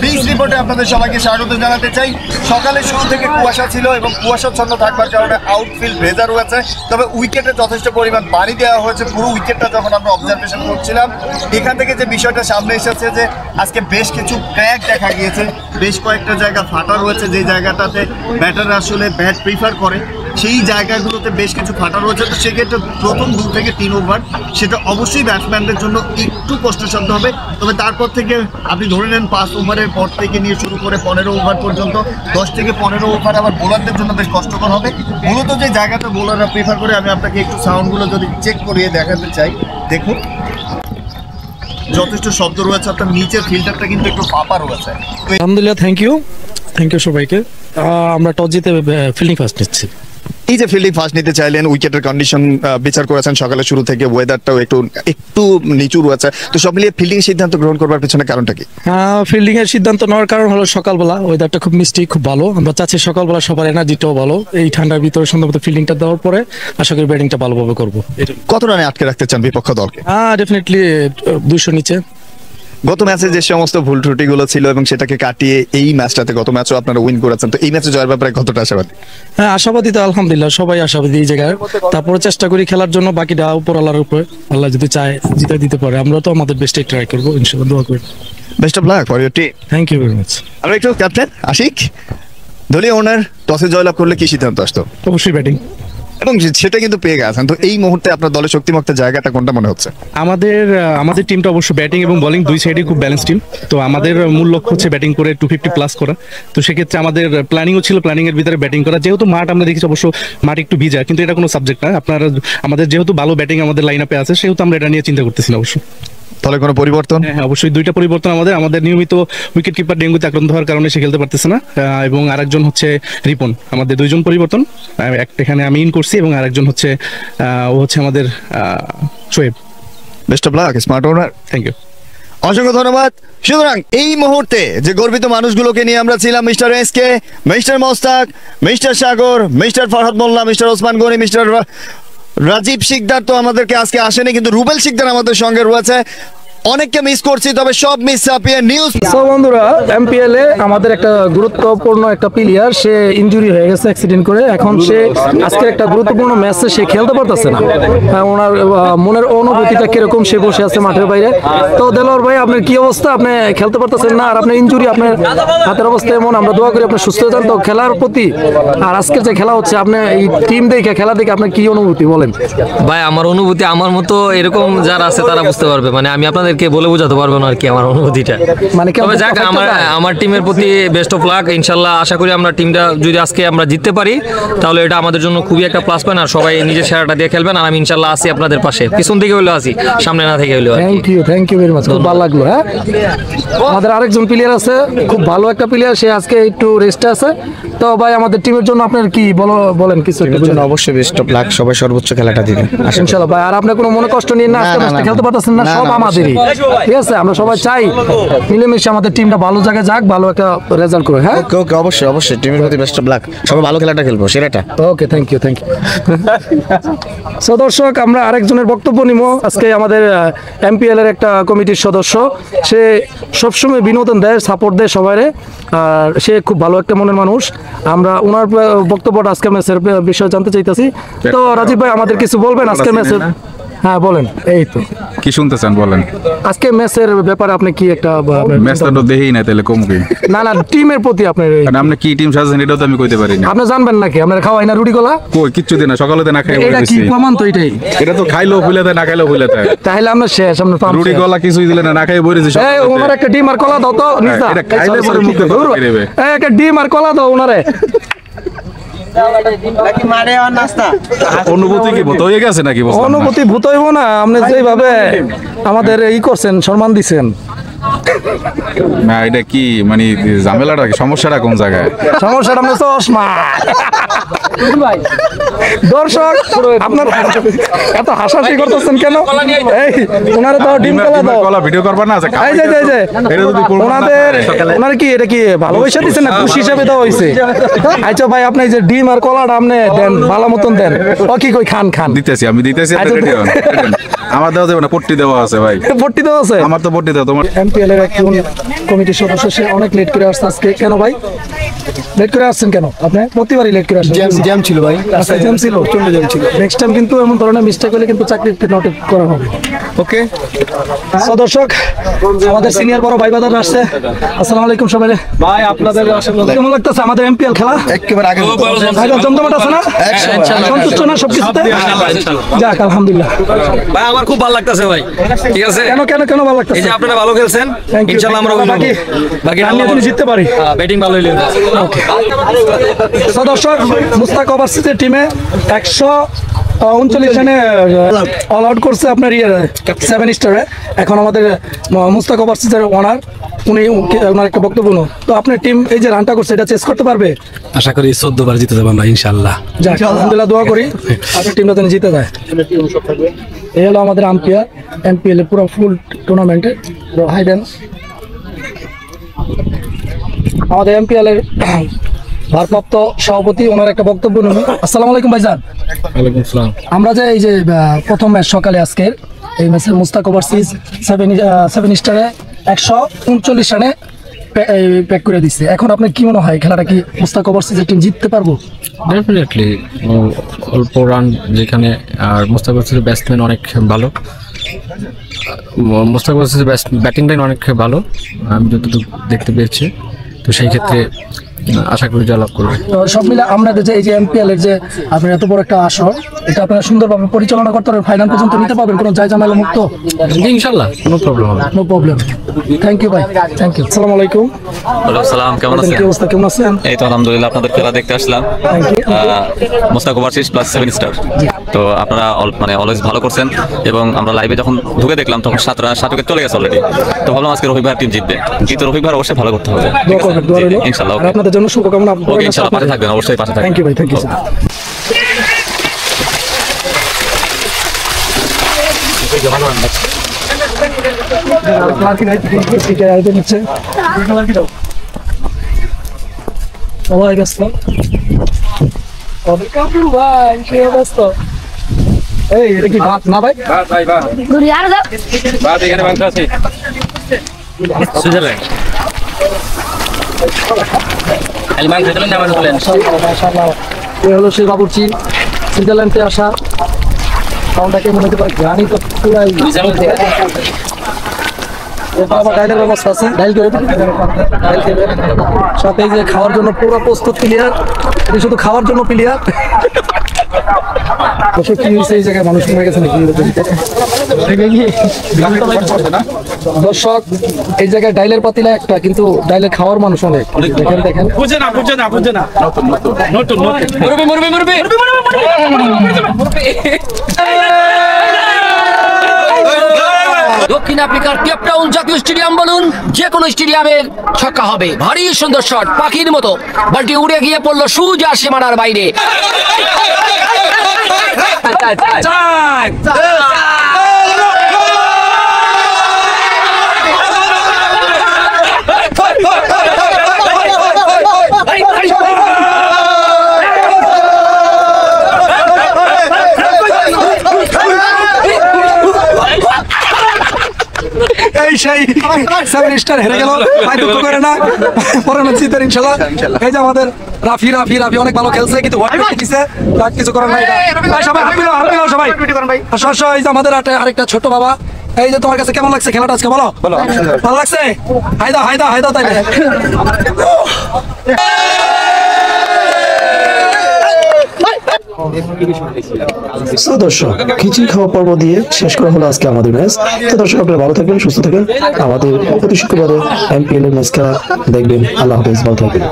Pitch রিপোর্টে আপনাদের সবাইকে স্বাগত জানাতে চাই। সকালের শুরু থেকে কুয়াশা ছিল এবং কুয়াশাচ্ছন্ন থাকবার কারণে আউটফিল্ড ভেজা রয়েছে, তবে উইকেটে যথেষ্ট পরিমাণ পানি দেওয়া হয়েছে। পুরো উইকেটটা যখন আমরা অবজারভেশন করছিলাম, এখান থেকে যে বিষয়টা সামনে এসেছে যে আজকে বেশ কিছু ক্র্যাক দেখা গিয়েছে, বেশ কয়েকটা জায়গা ফাটা রয়েছে, যে জায়গাটাতে ব্যাটাররা আসলে ব্যাট প্রিফার করে সেই জায়গাগুলোতে বেশ কিছু ফাটা রয়েছে। তো সেক্ষেত্রে প্রথম 2 থেকে 3 ওভার সেটা অবশ্যই ব্যাটসম্যানদের জন্য একটু কষ্টসাধ্য হবে, তবে তারপর থেকে আপনি ধরে নেন 5 ওভারের পর থেকে নিয়ে শুরু করে 15 ওভার পর্যন্ত 10 থেকে 15 ওভার আবার বোলারদের জন্য বেশ কষ্টকর হবে। মূলত যে জায়গাটা বোলাররা প্রিফার করে, আমি আপনাকে একটু সাউন্ডগুলো যদি চেক করিয়ে দেখাতে চাই, দেখুন যথেষ্ট শব্দ রয়েছে, অর্থাৎ নিচের ফিল্টারটা কিন্তু একটু ফাঁপা রয়েছে। আলহামদুলিল্লাহ, থ্যাংক ইউ সবাইকে। আমরা টস জিতে ফিল্ডিং ফার্স্ট নিচ্ছি। এই যে ফিল্ডিং ফার্স্ট নিতে চাইলেন, উইকেটের কন্ডিশন বিচার করেছেন, সকালে শুরু থেকে ওয়েদারটাও একটু নিচু রয়েছে, তো সব মিলিয়ে ফিল্ডিং সিদ্ধান্ত গ্রহণ করবার পিছনে কারণটা কি? ফিল্ডিং এর সিদ্ধান্ত নেওয়ার কারণ হলো সকালবেলা ওয়েদারটা খুব মিষ্টি, খুব ভালো। আমরা চাচ্ছি সকালবেলা সবার এনার্জিটাও ভালো, এই ঠান্ডার ভিতরে সম্ভবত ফিল্ডিংটা দেওয়ার পরে আশা করি ব্যাটিংটা ভালোভাবে করবো। কত রানে আটকে রাখতে চান বিপক্ষ দলকে? ডেফিনেটলি 200 নিচে। গত ম্যাচে যে সমস্ত ভুল ত্রুটিগুলো ছিল এবং সেটাকে কাটিয়ে এই ম্যাচটাতে, গত ম্যাচও আপনারা উইন করেছেন, তো এই ম্যাচে জয়ের ব্যাপারে কতটা আশাবাদী? হ্যাঁ, আশাবাদী তো আলহামদুলিল্লাহ, সবাই আশাবাদী এই জায়গায়। তারপরে চেষ্টা করি খেলার জন্য, বাকিটা উপর আল্লাহর উপরে, আল্লাহ যদি চায় জিতে দিতে পারে। আমরা তো আমাদের বেস্টটাই ট্রাই করবো, ইনশাআল্লাহ দোয়া করি। Best of luck for your team. Thank you very much. আমরা একটু ক্যাপ্টেন আশিক, দলীয় ওনার টসে জয়লাভ করলে কি সিদ্ধান্ত আসতো? অবশ্যই ব্যাটিং, এবং সেটা কিন্তু পেয়ে গেছেন। তো এই মুহূর্তে আপনার দলের শক্তিমত্ত জায়গাটা কোনটা মনে হচ্ছে? আমাদের টিমটা অবশ্য ব্যাটিং এবং বোলিং দুই সাইডে খুব ব্যালেন্স টিম। তো আমাদের মূল লক্ষ্য হচ্ছে ব্যাটিং করে 250 প্লাস করা। তো সেক্ষেত্রে আমাদের প্ল্যানিংও ছিল প্ল্যানিং এর ভিতরে ব্যাটিং করা। যেহেতু মাঠ আমরা দেখেছি অবশ্য মাঠ একটু ভিজা, কিন্তু এটা কোনো সাবজেক্ট না। আমাদের যেহেতু ভালো ব্যাটিং আমাদের লাইন আপে আছে, সেহেতু আমরা এটা নিয়ে চিন্তা করতেছি না অবশ্য। দলে কোনো পরিবর্তন? হ্যাঁ, অবশ্যই 2টা পরিবর্তন। আমাদের নিয়মিত উইকেট কিপার ডেঙ্গুতে আক্রান্ত হওয়ার কারণে সে খেলতে পারতেছে না, এবং আরেকজন হচ্ছে রিপন। আমাদের 2জন পরিবর্তন, এখানে আমি ইন করছি এবং আরেকজন হচ্ছে ও হচ্ছে আমাদের Shoaib. Best of luck smart owner. Thank you, অসংখ্য ধন্যবাদ। সুতরাং এই মুহূর্তে যে গর্বিত মানুষগুলোকে নিয়ে আমরা ছিলাম, mister SK, mister Mostak, mister Sagar, mister Farhad Molla, mister Osman Goni, mister Rajib Sikdar তো আমাদেরকে আজকে আসেনি, কিন্তু রুবেল শিকদার আমাদের সঙ্গে রয়েছে। অনেককে মিস করছি, তবে সব মিস ছাপিয়ে নিউজ। সো বন্ধুরা, এমপিএল এ আমাদের একটা গুরুত্বপূর্ণ একটা প্লেয়ার, সে ইনজুরি হয়ে গেছে অ্যাক্সিডেন্ট করে। এখন সে আজকের একটা গুরুত্বপূর্ণ ম্যাচে সে খেলতে পারতেছে না। ওনার মনের অনুভূতিটা কিরকম, সে বসে আছে মাঠের বাইরে। তো দেলোয়ার ভাই, আপনার কি অবস্থা? আপনি খেলতে পারতেছেন না, আর আপনার ইনজুরি, আপনার হাতের অবস্থা এমন। আমরা দোয়া করি আপনি সুস্থ হয়ে যান। তো খেলার প্রতি, আর আজকের যে খেলা হচ্ছে, আপনি এই টিম দেখে, খেলা দেখে আপনার কি অনুভূতি বলেন? ভাই, আমার অনুভূতি আমার মতো এরকম যারা আছে তারা বুঝতে পারবে। মানে আমি আপনাদেরকে বলে বোঝাতে পারবো না আর কি আমার অনুভূতিটা। তবে যাক, আমার টিমের প্রতি বেস্ট অফ লাক। ইনশাল্লাহ আশা করি আমরা টিমটা যদি আজকে আমরা জিততে পারি, তাহলে এটা আমাদের জন্য খুবই একটা প্লাস পয়েন্ট। আর সবাই নিজের সেরাটা দিয়ে খেলবেন, আর আমি ইনশাল্লাহ আসি আপনাদের পাশে, পিছন থেকে হইলেও আসি, সামনে না থেকে হইলেও। থ্যাংক ইউ ভেরি মাচ, খুব ভালো লাগলো। হ্যাঁ, আমাদের আরেকজন প্লেয়ার আছে, খুব ভালো একটা প্লেয়ার, সে আজকে একটু রেস্টে আছে। তো ভাই, আমাদের টিমের জন্য আপনার কি বলেন কিছু? অবশ্যই বেস্ট অফ লাক, সবাই সর্বোচ্চ খেলাটা দিবেন ইনশাআল্লাহ ভাই। আর আপনার কোনো মনে কষ্ট নিন না, আজকে ম্যাচটা খেলতে পারতেছেন না, সব আমাদেরই, ঠিক আছে? আমরা সবাই চাই মিলেমিশে আমাদের টিমটা ভালো জায়গায় যাক, ভালো একটা রেজাল্ট করে। হ্যাঁ, ওকে, অবশ্যই টিমের প্রতি বেস্ট অফ লাক, সবাই ভালো খেলাটা খেলবো, সেরাটা। ওকে, থ্যাংক ইউ। সো দর্শক, আমরা আরেকজনের বক্তব্য নিব। আজকে আমাদের এমপিএল এর একটা কমিটির সদস্য, সে সবসময় বিনোদন দেয়, সাপোর্ট দেয় সবাইরে, আর সে খুব ভালো একটা মনের মানুষ। আমরা ওনার বক্তব্যটা আজকে ম্যাচের বিষয়ে জানতে চাইতেছি। তো রাজীব ভাই, আমাদের কিছু বলবেন আজকে ম্যাচের? হ্যাঁ বলেন। এই তো কি শুনতে চান বলেন। আজকে ম্যাচের ব্যাপারে আপনি কি একটা ম্যাচটা তো দেখেই না, তাহলে কম কি? না, টিমের প্রতি আপনার, আপনি কি টিম সাজেন এটাও তো আমি কইতে পারি না। আপনি জানবেন নাকি? আপনার খাওয়াই না রুটি কলা? কই কিচ্ছু দিন না, সকালে তো না খাই এটা কি প্রমাণ? তো এটাই, এটা তো খাইলেও ভুলে দেয়, না খাইলেও ভুলে দেয়। তাহলে আমরা শেষ। আমরা রুটি কলা কিছুই দিলে না খাই বইরেছি। এই ওনার একটা ডিম আর কলা দাও তো নিসা। এটা খাইলে পরে মুখে ধরে দেবে। এই একটা ডিম আর কলা দাও ওনারে। অনুভূতি কি ভূত হয়ে গেছে নাকি? অনুভূতি ভূত হইব না, আপনি যেভাবে আমাদের করছেন, সম্মান দিচ্ছেন। না, এটা কি মানে সমস্যাটা কোন জায়গায়? সমস্যাটা আমরা চশমা দর্শক আপনার এত হাসাহাসি করতেছেন কেন? এই ওনারা তো ডিম কলা দাও। কলা ভিডিও করবা না? এই যে এটা যদি করবো না, ওনার কি এটা কি ভালোবাসা দিচ্ছেন না খুশি হিসাবে দেওয়া হয়েছে? আচ্ছা ভাই আপনি এই যে ডিম আর কলাটা আপনি দেন ভালো মতন দেন। ও কি কই খান দিতেছি, আমি দিতেছি। আচ্ছা, ready হন। আমার দেওয়া যাবে না, পট্টি দেওয়া আছে ভাই। ভর্তি দেওয়া আছে? আমার তো পট্টি দেওয়া, তোমার এমপিএল এর একজন কমিটির সদস্য, সে অনেক লেট করে আসছে আজকে। কেন ভাই লেট করে আসছেন কেন? আপনি প্রতিবারই লেট করে আসেন। জ্যাম ছিল ভাই, আচ্ছা জ্যাম ছিল, চলে জ্যাম ছিল। নেক্সট টাইম কিন্তু এমন ধরনের মিস্টেক হলে কিন্তু চাকরিতে নোট করা হবে। ওকে। দর্শক আমাদের সিনিয়র বড় ভাই বাদার আসছে। আসসালামু আলাইকুম সবাই। ভাই আপনাদের কেমন লাগতেছে আমাদের এমপিএল খেলা? একেবারে আগে ভাই জমজমাট আছে না? সন্তুষ্ট না সবকিছুতে? যাক আলহামদুলিল্লাহ ভাই আমার খুব ভালো লাগতেছে ভাই। ঠিক আছে, কেন কেন কেন ভালো লাগতেছে? এই যে আপনারা ভালো খেলছেন, Thank you, ইনশাআল্লাহ আমরা বাকি বাকি আমি যদি জিততে পারি। ব্যাটিং ভালো হইলে দর্শক মুস্তাক ওভারসিজের টিমে 139 রানে অল আউট করছে আপনার 7 স্টারে। এখন আমাদের মুস্তাক ওভারসিজের ওনার ওনার একটা বক্তব্য নেই। তো আপনার টিম এই যে রানটা করছে এটা চেস করতে পারবে? আশা করি 14 বার জিতে যাবো আমরা ইনশাআল্লাহ। যাক আলহামদুলিল্লাহ, দোয়া করি আপনার টিমটা যেন জিতে যায়। এই হলো আমাদের আম্পায়ার এমপিএল এর পুরো ফুল টুর্নামেন্টে। হাই দেন আমাদের এমপিএল এর ভারপ্রাপ্ত সভাপতি, ওনার একটা বক্তব্য নেব। আসসালামু আলাইকুম ভাইজান। ওয়ালাইকুম আসসালাম। আমরা যে এই যে প্রথম ম্যাচ সকালে আজকের এই ম্যাচে মুস্তাক ওভারসিজ 7 স্টারে 139 রানে প্যাক করে দিচ্ছে। এখন আপনার কি মনে হয় খেলাটা কি মুস্তাক ওভারসিজের টিম জিততে পারবো? ডেফিনেটলি অল্প রান যেখানে, আর মুস্তাক ওভারসিজের ব্যাটসম্যান অনেক ভালো, মুস্তাক ওভারসিজের ব্যাটিং লাইন অনেক ভালো আমি যতটুকু দেখতে পেয়েছি। তো সেই ক্ষেত্রে আশা করি জয়লাভ করবে। তো সব মিলে আমরা যে এই যে এমপিএল এর যে আপনার এত বড় একটা আসর, এটা আপনারা সুন্দরভাবে পরিচালনা করতে পারবেন, ফাইনাল পর্যন্ত নিতে পারবেন কোনো জায়জামেলা মুক্ত? ইনশাআল্লাহ কোনো প্রবলেম হবে না। No problem. থ্যাংক ইউ ভাই, থ্যাংক ইউ। আসসালামু আলাইকুম। ওয়ালাইকুম সালাম, কেমন আছেন? কি অবস্থা, কেমন আছেন? এই তো আলহামদুলিল্লাহ, আপনাদের খেলা দেখতে আসলাম। Thank you. Mustak overseas plus 7 star. তো আপনারা মানে অলওয়েজ ভালো করছেন, এবং আমরা লাইভে যখন ঢুকে দেখলাম তখন 7 উইকেট চলে গেছে অলরেডি। তো ভাবলাম আজকে রবিবার টিম জিতবে, কিন্তু রবিবার অবশ্যই ভালো করতে হবে। দোয়া করবেন, দোয়া রইলো। ইনশাআল্লাহ। আর আপনাদের জন্য শুভকামনা। ওকে, ইনশাআল্লাহ পাশে থাকবেন, অবশ্যই পাশে থাকবেন। থ্যাংক ইউ ভাই, থ্যাংক ইউ। সবাই ব্যস্ত। ভাই সে ব্যস্ত। এই এটা কি ভাত না ভাই? সুইজারল্যান্ড মাশাআল্লাহ। এ হলো সেই বাবুর্চি, সুইজারল্যান্ডে আসা। সাউন্ডটা কেমন হতে পারে? গানই তো পুরাই ডাইলের ব্যবস্থা আছে, ডাইল করে সাথে এই যে খাওয়ার জন্য পুরো প্রস্তুত প্লেয়ার। এটা শুধু খাওয়ার জন্য প্লেয়ার। দর্শক কি হয়েছে এই জায়গায়, মানুষ মরে গেছে নাকি? দর্শক এই জায়গায় ডাইলের পাতিলা একটা, কিন্তু ডাইলের খাওয়ার মানুষ অনেক। দেখেন দেখেন দক্ষিণ আফ্রিকার কেপটাউন জাতীয় স্টেডিয়াম বলুন, যে কোনো স্টেডিয়ামের ছক্কা হবে। ভারী সুন্দর শট, পাখির মতো বলটি উড়ে গিয়ে পড়লো সোজা সীমানার বাইরে। এই সেই 7 স্টার হেরে গেল, ভাই দুঃখ করে না, পরে ম্যাচ জিতেন ইনশাআল্লাহ। এই যে আমাদের রাফি অনেক ভালো খেলছে, কিন্তু দিছে, তার কিছু করার নাই। ভাই সবাই হাত মিলাও সবাই। এই যে আমাদের আরেকটা ছোট বাবা, এই যে তোমার কাছে কেমন লাগছে খেলাটা আজকে? বলো ভালো লাগছে? হায়দা তাই দর্শক খিচুড়ি খাওয়া পর্ব দিয়ে শেষ করা হলো আজকে আমাদের ম্যাচ। তো দর্শক আপনারা ভালো থাকবেন, সুস্থ থাকবেন। আমাদের প্রতি শুক্রবারে এমপিএল এর ম্যাচ খেলা দেখবেন। আল্লাহ হাফেজ, ভালো থাকবেন।